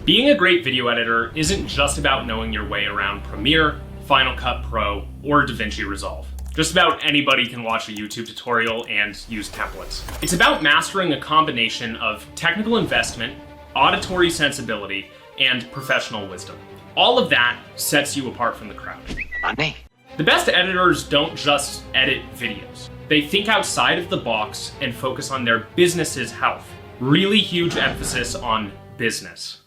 Being a great video editor isn't just about knowing your way around Premiere, Final Cut Pro, or DaVinci Resolve. Just about anybody can watch a YouTube tutorial and use templates. It's about mastering a combination of technical investment, auditory sensibility, and professional wisdom. All of that sets you apart from the crowd. Money. The best editors don't just edit videos. They think outside of the box and focus on their business's health. Really huge emphasis on business.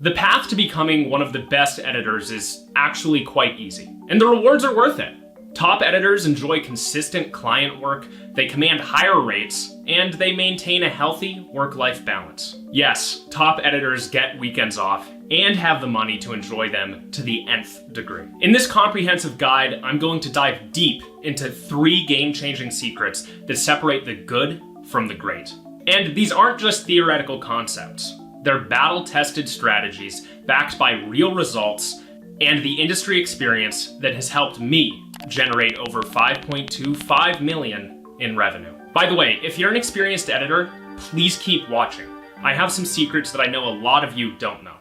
The path to becoming one of the best editors is actually quite easy, and the rewards are worth it. Top editors enjoy consistent client work, they command higher rates, and they maintain a healthy work-life balance. Yes, top editors get weekends off and have the money to enjoy them to the nth degree. In this comprehensive guide, I'm going to dive deep into 3 game-changing secrets that separate the good from the great. And these aren't just theoretical concepts. They're battle-tested strategies backed by real results and the industry experience that has helped me generate over $5.25 million in revenue. By the way, if you're an experienced editor, please keep watching. I have some secrets that I know a lot of you don't know.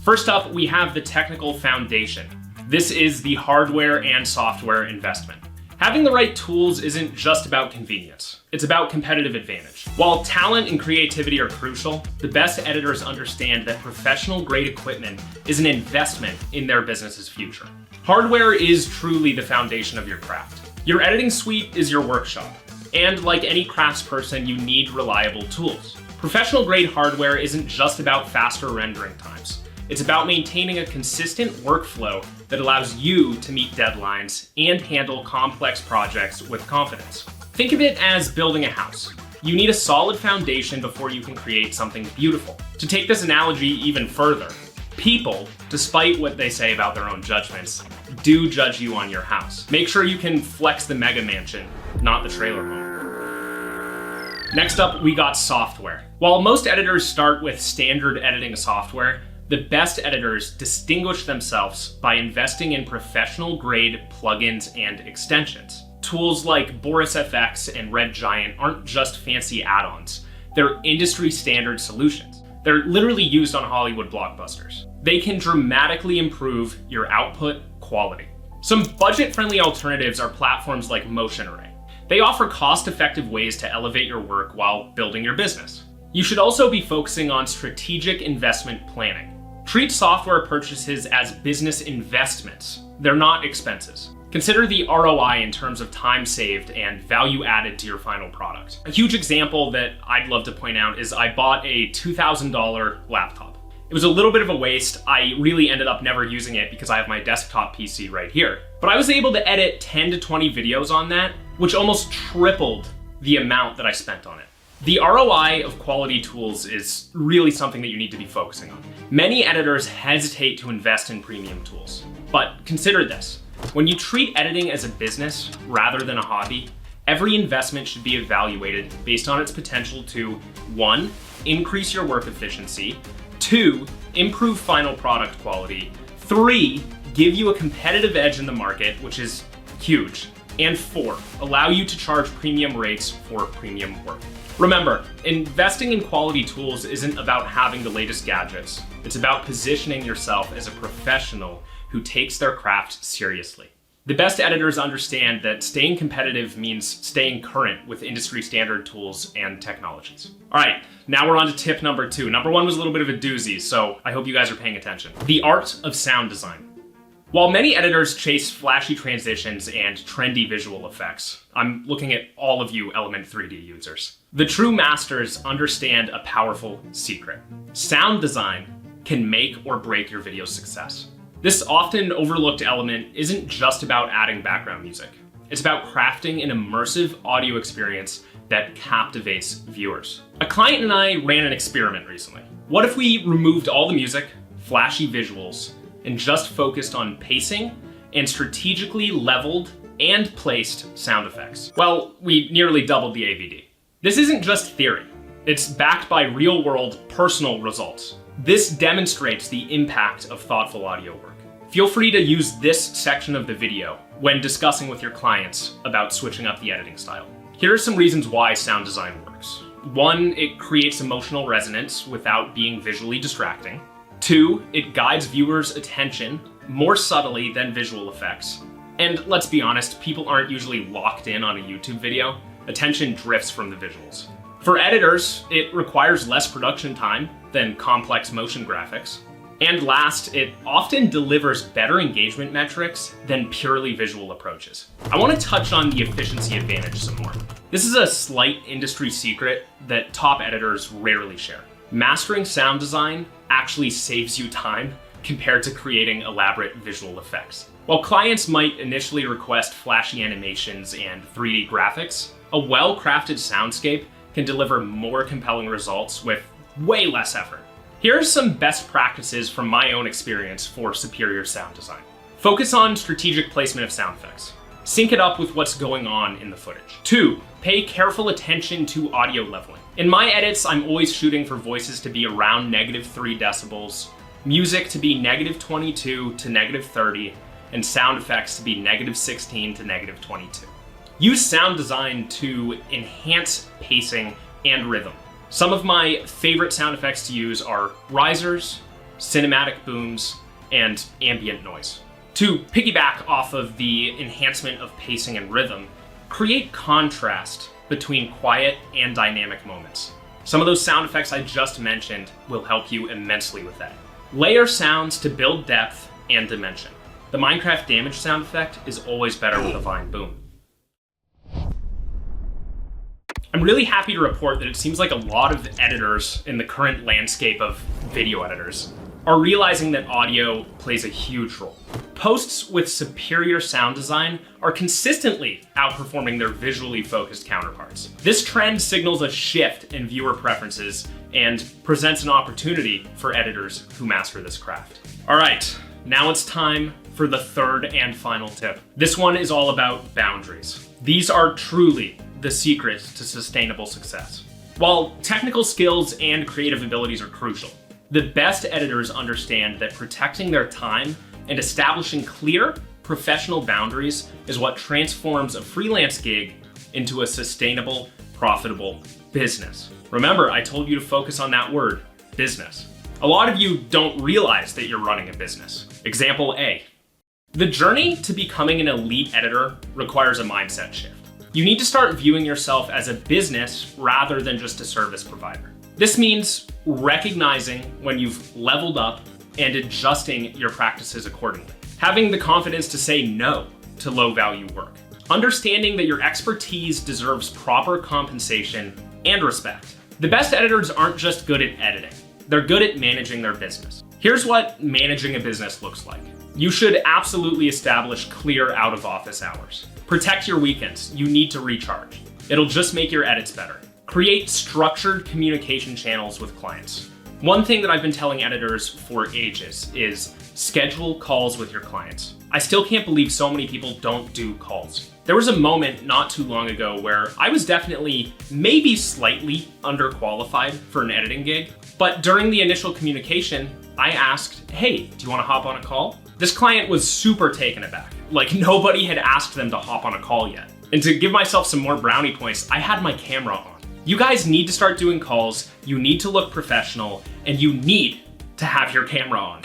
First up, we have the technical foundation. This is the hardware and software investment. Having the right tools isn't just about convenience, it's about competitive advantage. While talent and creativity are crucial, the best editors understand that professional-grade equipment is an investment in their business's future. Hardware is truly the foundation of your craft. Your editing suite is your workshop, and like any craftsperson, you need reliable tools. Professional-grade hardware isn't just about faster rendering times. It's about maintaining a consistent workflow that allows you to meet deadlines and handle complex projects with confidence. Think of it as building a house. You need a solid foundation before you can create something beautiful. To take this analogy even further, people, despite what they say about their own judgments, do judge you on your house. Make sure you can flex the mega mansion, not the trailer home. Next up, we got software. While most editors start with standard editing software, the best editors distinguish themselves by investing in professional-grade plugins and extensions. Tools like Boris FX and Red Giant aren't just fancy add-ons. They're industry-standard solutions. They're literally used on Hollywood blockbusters. They can dramatically improve your output quality. Some budget-friendly alternatives are platforms like Motion Array. They offer cost-effective ways to elevate your work while building your business. You should also be focusing on strategic investment planning. Treat software purchases as business investments. They're not expenses. Consider the ROI in terms of time saved and value added to your final product. A huge example that I'd love to point out is I bought a $2,000 laptop. It was a little bit of a waste. I really ended up never using it because I have my desktop PC right here. But I was able to edit 10 to 20 videos on that, which almost tripled the amount that I spent on it. The ROI of quality tools is really something that you need to be focusing on. Many editors hesitate to invest in premium tools, but consider this. When you treat editing as a business rather than a hobby, every investment should be evaluated based on its potential to 1. Increase your work efficiency, 2. Improve final product quality, 3. Give you a competitive edge in the market, which is huge, and 4. Allow you to charge premium rates for premium work. Remember, investing in quality tools isn't about having the latest gadgets. It's about positioning yourself as a professional who takes their craft seriously. The best editors understand that staying competitive means staying current with industry standard tools and technologies. All right, now we're on to tip number 2. Number 1 was a little bit of a doozy, so I hope you guys are paying attention. The art of sound design. While many editors chase flashy transitions and trendy visual effects, I'm looking at all of you Element 3D users. The true masters understand a powerful secret. Sound design can make or break your video's success. This often overlooked element isn't just about adding background music. It's about crafting an immersive audio experience that captivates viewers. A client and I ran an experiment recently. What if we removed all the music, flashy visuals, and just focused on pacing and strategically leveled and placed sound effects? Well, we nearly doubled the AVD. This isn't just theory. It's backed by real-world personal results. This demonstrates the impact of thoughtful audio work. Feel free to use this section of the video when discussing with your clients about switching up the editing style. Here are some reasons why sound design works. 1, it creates emotional resonance without being visually distracting. 2, it guides viewers' attention more subtly than visual effects. And let's be honest, people aren't usually locked in on a YouTube video. Attention drifts from the visuals. For editors, it requires less production time than complex motion graphics. And last, it often delivers better engagement metrics than purely visual approaches. I want to touch on the efficiency advantage some more. This is a slight industry secret that top editors rarely share. Mastering sound design actually saves you time compared to creating elaborate visual effects. While clients might initially request flashy animations and 3D graphics, a well-crafted soundscape can deliver more compelling results with way less effort. Here are some best practices from my own experience for superior sound design. Focus on strategic placement of sound effects. Sync it up with what's going on in the footage. 2, pay careful attention to audio leveling. In my edits, I'm always shooting for voices to be around -3 decibels, music to be -22 to -30, and sound effects to be -16 to -22. Use sound design to enhance pacing and rhythm. Some of my favorite sound effects to use are risers, cinematic booms, and ambient noise. To piggyback off of the enhancement of pacing and rhythm, create contrast between quiet and dynamic moments. Some of those sound effects I just mentioned will help you immensely with that. Layer sounds to build depth and dimension. The Minecraft damage sound effect is always better with a Vine boom. I'm really happy to report that it seems like a lot of editors in the current landscape of video editors are realizing that audio plays a huge role. Posts with superior sound design are consistently outperforming their visually focused counterparts. This trend signals a shift in viewer preferences and presents an opportunity for editors who master this craft. All right, now it's time for the third and final tip. This one is all about boundaries. These are truly the secret to sustainable success. While technical skills and creative abilities are crucial, the best editors understand that protecting their time and establishing clear professional boundaries is what transforms a freelance gig into a sustainable, profitable business. Remember, I told you to focus on that word, business. A lot of you don't realize that you're running a business. Example A. The journey to becoming an elite editor requires a mindset shift. You need to start viewing yourself as a business rather than just a service provider. This means recognizing when you've leveled up and adjusting your practices accordingly. Having the confidence to say no to low-value work. Understanding that your expertise deserves proper compensation and respect. The best editors aren't just good at editing. They're good at managing their business. Here's what managing a business looks like. You should absolutely establish clear out-of-office hours. Protect your weekends. You need to recharge. It'll just make your edits better. Create structured communication channels with clients. One thing that I've been telling editors for ages is schedule calls with your clients. I still can't believe so many people don't do calls. There was a moment not too long ago where I was definitely, maybe slightly underqualified for an editing gig, but during the initial communication, I asked, hey, do you want to hop on a call? This client was super taken aback. Like nobody had asked them to hop on a call yet. And to give myself some more brownie points, I had my camera on. You guys need to start doing calls, you need to look professional, and you need to have your camera on.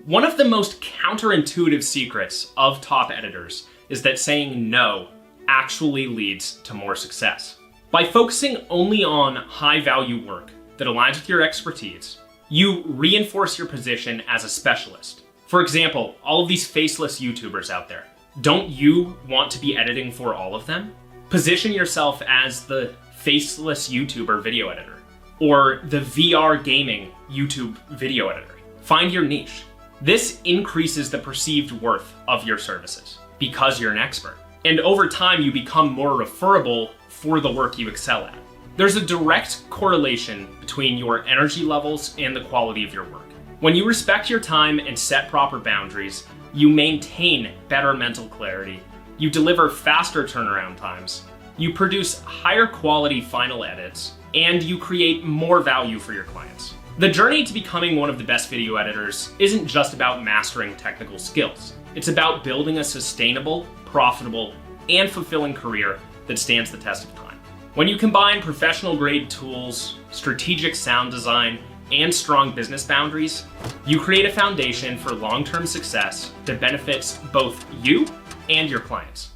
One of the most counterintuitive secrets of top editors is that saying no actually leads to more success. By focusing only on high-value work that aligns with your expertise, you reinforce your position as a specialist. For example, all of these faceless YouTubers out there, don't you want to be editing for all of them? Position yourself as the faceless YouTuber video editor, or the VR gaming YouTube video editor. Find your niche. This increases the perceived worth of your services because you're an expert. And over time, you become more referable for the work you excel at. There's a direct correlation between your energy levels and the quality of your work. When you respect your time and set proper boundaries, you maintain better mental clarity, you deliver faster turnaround times, you produce higher quality final edits, and you create more value for your clients. The journey to becoming one of the best video editors isn't just about mastering technical skills. It's about building a sustainable, profitable, and fulfilling career that stands the test of time. When you combine professional grade tools, strategic sound design, and strong business boundaries, you create a foundation for long-term success that benefits both you and your clients.